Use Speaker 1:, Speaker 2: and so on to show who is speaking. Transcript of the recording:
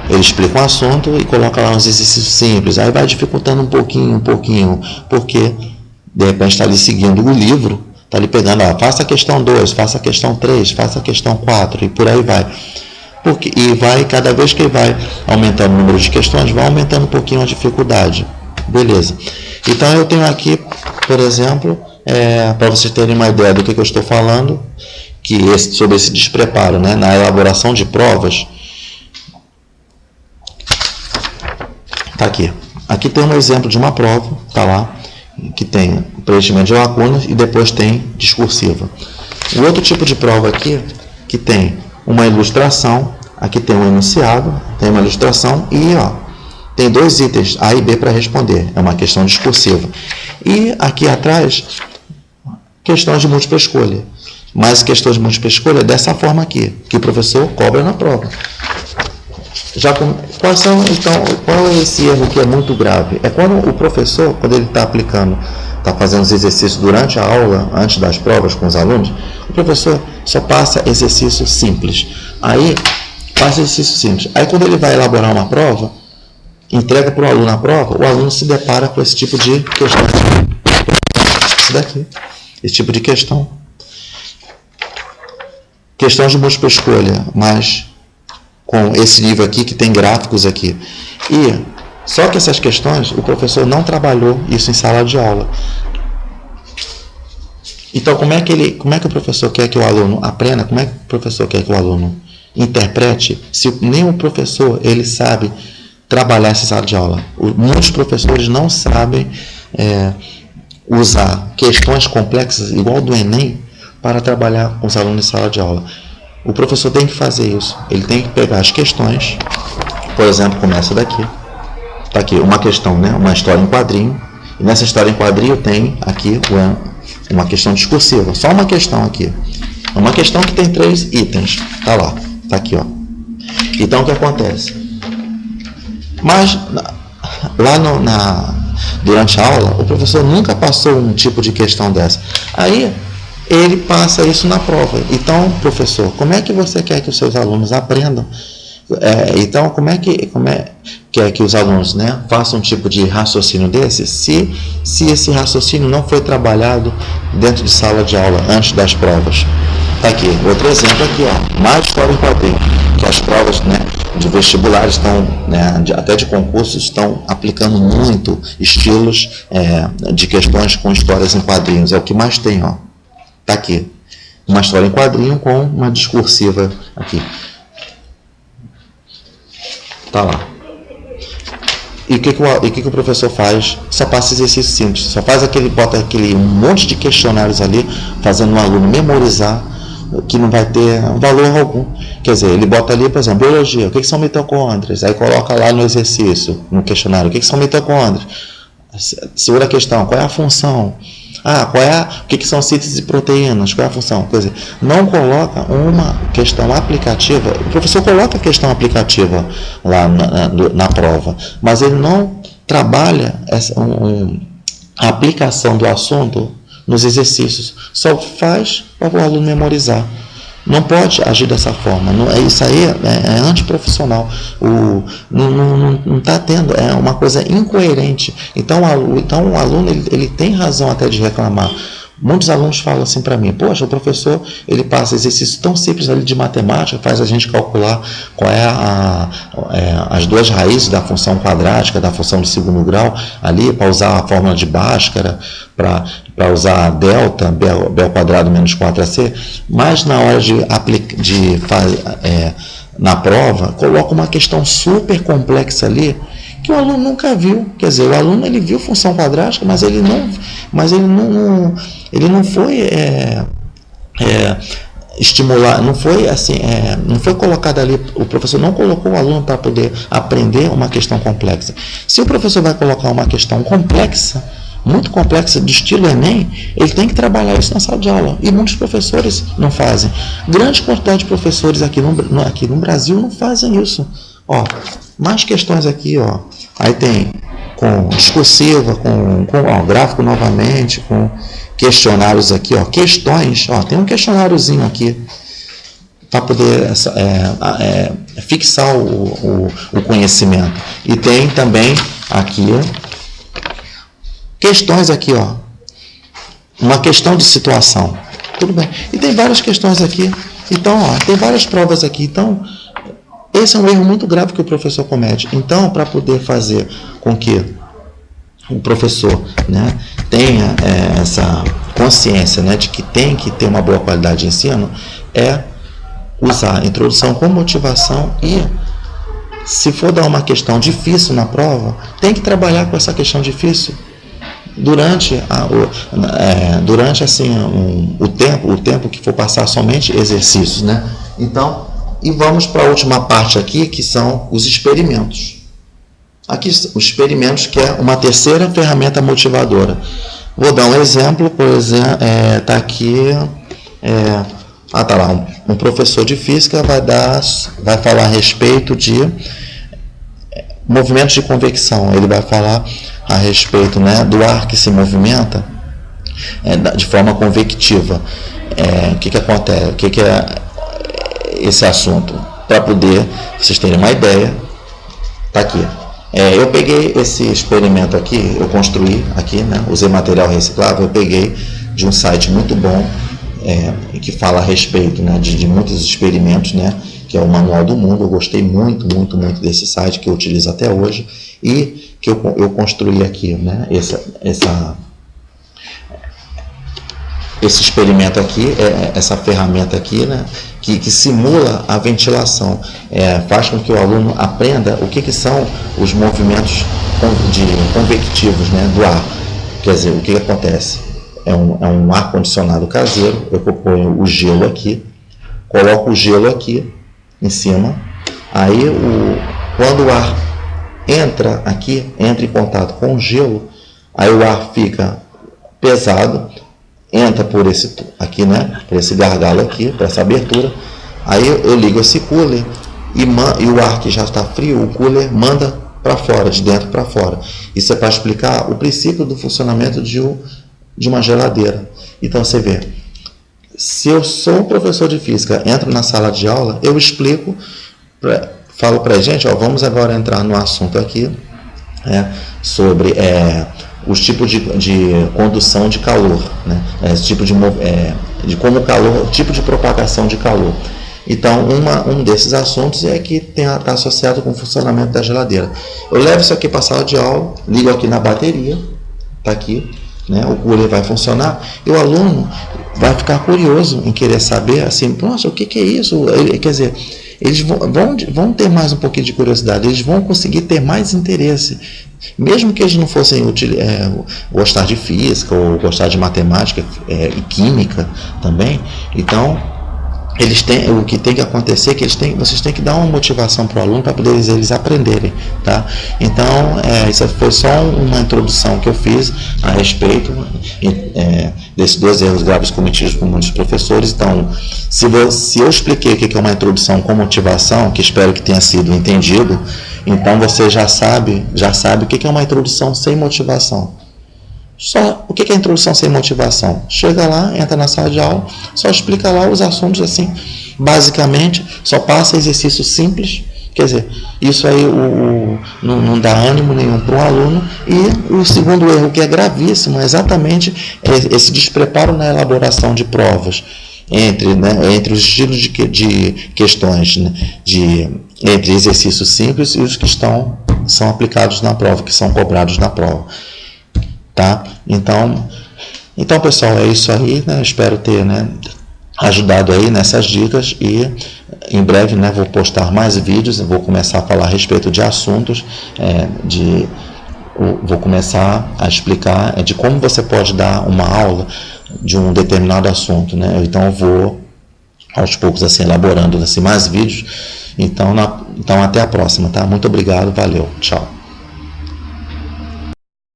Speaker 1: ele explica um assunto e coloca lá uns exercícios simples, aí vai dificultando um pouquinho, porque de repente está ali seguindo o livro, está ali pegando, faça a questão 2, faça a questão 3, faça a questão 4 e por aí vai. E vai, cada vez que ele vai aumentando o número de questões, vai aumentando um pouquinho a dificuldade. Beleza. Então eu tenho aqui, por exemplo, para vocês terem uma ideia do que eu estou falando, sobre esse despreparo, né, na elaboração de provas. Tá aqui. Aqui tem um exemplo de uma prova, tá lá, que tem preenchimento de lacunas e depois tem discursiva. O outro tipo de prova aqui, que tem uma ilustração, aqui tem um enunciado, tem uma ilustração e tem 2 itens, A e B, para responder. É uma questão discursiva. E aqui atrás, questões de múltipla escolha. Mas questões de múltipla escolha dessa forma aqui, que o professor cobra na prova. Qual é esse erro que é muito grave? É quando o professor, quando ele está aplicando, está fazendo os exercícios durante a aula, antes das provas com os alunos, o professor só passa exercício simples. Aí, passa exercício simples. Aí, quando ele vai elaborar uma prova, entrega para o aluno a prova, o aluno se depara com esse tipo de questão. Isso daqui. Esse tipo de questão. Questões de múltipla escolha, mas com esse nível aqui, que tem gráficos aqui. E só que essas questões, o professor não trabalhou isso em sala de aula. Então, como é que o professor quer que o aluno aprenda? Como é que o professor quer que o aluno interprete, se nem o professor ele sabe trabalhar essa sala de aula? Muitos professores não sabem usar questões complexas, igual do Enem, para trabalhar com os alunos em sala de aula. O professor tem que fazer isso. Ele tem que pegar as questões, por exemplo, começa daqui. Está aqui uma questão, né? Uma história em quadrinho. E nessa história em quadrinho tem aqui uma questão discursiva. Só uma questão aqui. Uma questão que tem 3 itens. Está lá. Está aqui, ó. Então, o que acontece? Mas, durante a aula, o professor nunca passou um tipo de questão dessa. Aí, ele passa isso na prova. Então, professor, como é que você quer que os seus alunos aprendam? Então, como é que quer que os alunos, né, façam um tipo de raciocínio desse, se esse raciocínio não foi trabalhado dentro de sala de aula, antes das provas? Tá aqui, outro exemplo aqui, mais história em quadrinho, que as provas, né, de vestibulares estão, né, até de concursos, estão aplicando muito estilos de questões com histórias em quadrinhos. É o que mais tem, tá aqui, uma história em quadrinho com uma discursiva aqui. Tá lá. E o que o professor faz? Só passa exercício simples. Só faz bota um monte de questionários ali, fazendo o aluno memorizar, que não vai ter valor algum. Quer dizer, ele bota ali, por exemplo, biologia, o que são mitocôndrias? Aí coloca lá no exercício, no questionário, o que são mitocôndrias? Segura a questão, qual é a função? O que são síntese de proteínas? Qual é a função? Quer dizer, não coloca uma questão aplicativa. O professor coloca a questão aplicativa lá na prova, mas ele não trabalha a aplicação do assunto nos exercícios. Só faz para o aluno memorizar. Não pode agir dessa forma. Isso aí é antiprofissional. Não está tendo, é uma coisa incoerente. Então o aluno ele tem razão até de reclamar. Muitos alunos falam assim para mim: poxa, o professor ele passa exercício tão simples ali de matemática, faz a gente calcular qual é as 2 raízes da função quadrática, da função de segundo grau, ali para usar a fórmula de Bhaskara, para usar delta, B ao quadrado menos 4AC, mas na hora de fazer na prova, coloca uma questão super complexa ali, que o aluno nunca viu. Quer dizer, o aluno ele viu função quadrática, mas ele não foi estimular, não foi assim, não foi colocado ali, o professor não colocou o aluno para poder aprender uma questão complexa. Se o professor vai colocar uma questão complexa, muito complexa, de estilo Enem, ele tem que trabalhar isso na sala de aula. E muitos professores não fazem. Grande quantidade de professores aqui no Brasil não fazem isso. Mais questões aqui, Aí tem com discursiva, com gráfico novamente, com questionários aqui, questões, tem um questionáriozinho aqui para poder fixar o conhecimento. E tem também aqui questões aqui, ó, uma questão de situação. Tudo bem. E tem várias questões aqui. Então, ó, tem várias provas aqui. Então, esse é um erro muito grave que o professor comete. Então, para poder fazer com que o professor, né, tenha essa consciência, né, de que tem que ter uma boa qualidade de ensino, é usar a introdução com motivação e, se for dar uma questão difícil na prova, tem que trabalhar com essa questão difícil durante assim, o tempo que for passar somente exercícios, né? Então, e vamos para a última parte aqui, que são os experimentos. Aqui, os experimentos, que é uma terceira ferramenta motivadora. Vou dar um exemplo, por exemplo, tá aqui, tá lá, um professor de física vai falar a respeito de movimentos de convecção. Ele vai falar a respeito, né, do ar que se movimenta de forma convectiva. O que acontece? O que é esse assunto? Para poder vocês terem uma ideia, tá aqui. Eu peguei esse experimento aqui, eu construí aqui, né, usei material reciclável, eu peguei de um site muito bom, que fala a respeito, né, de muitos experimentos, né, que é o Manual do Mundo. Eu gostei muito desse site, que eu utilizo até hoje, e que eu construí aqui, né, esse experimento aqui, essa ferramenta aqui, né, que simula a ventilação, faz com que o aluno aprenda o que são os movimentos convectivos, né, do ar. Quer dizer, o que acontece? É um ar-condicionado caseiro. Eu ponho o gelo aqui, coloco o gelo aqui em cima, aí quando o ar entra em contato com o gelo, aí o ar fica pesado, entra por esse aqui, né, por esse gargalo aqui, por essa abertura, aí eu ligo esse cooler e o ar que já está frio, o cooler manda para fora, de dentro para fora. Isso é para explicar o princípio do funcionamento de uma geladeira. Então você vê, se eu sou um professor de física, entro na sala de aula, eu explico, falo para a gente, vamos agora entrar no assunto aqui, sobre os tipos de condução de calor, né? Tipo de como o calor, tipo de propagação de calor. Então, um desses assuntos é que está associado com o funcionamento da geladeira. Eu levo isso aqui para a sala de aula, ligo aqui na bateria, está aqui, né? O cooler vai funcionar, e o aluno vai ficar curioso em querer saber, assim, nossa, o que é isso? Quer dizer, eles vão ter mais um pouquinho de curiosidade, eles vão conseguir ter mais interesse, mesmo que eles não fossem gostar de física ou gostar de matemática e química também. Então, o que tem que acontecer é que vocês têm que dar uma motivação para o aluno para poder eles aprenderem, tá? Então, isso foi só uma introdução que eu fiz a respeito desses 2 erros graves cometidos por muitos professores. Então, se eu expliquei o que é uma introdução com motivação, que espero que tenha sido entendido, então você já sabe o que é uma introdução sem motivação. O que é introdução sem motivação? Chega lá, entra na sala de aula, só explica lá os assuntos assim, basicamente, só passa exercício simples. Quer dizer, isso aí não dá ânimo nenhum para o aluno. E o segundo erro, que é gravíssimo, é exatamente esse despreparo na elaboração de provas, entre os estilos de questões, né, entre exercícios simples e os que são aplicados na prova, que são cobrados na prova. Tá? Então, pessoal, é isso aí, né? Espero ter, né, ajudado aí nessas dicas, e em breve, né, vou postar mais vídeos, vou começar a falar a respeito de assuntos, vou começar a explicar de como você pode dar uma aula de um determinado assunto, né? Então eu vou aos poucos assim elaborando assim mais vídeos. Então até a próxima, tá? Muito obrigado, valeu, tchau.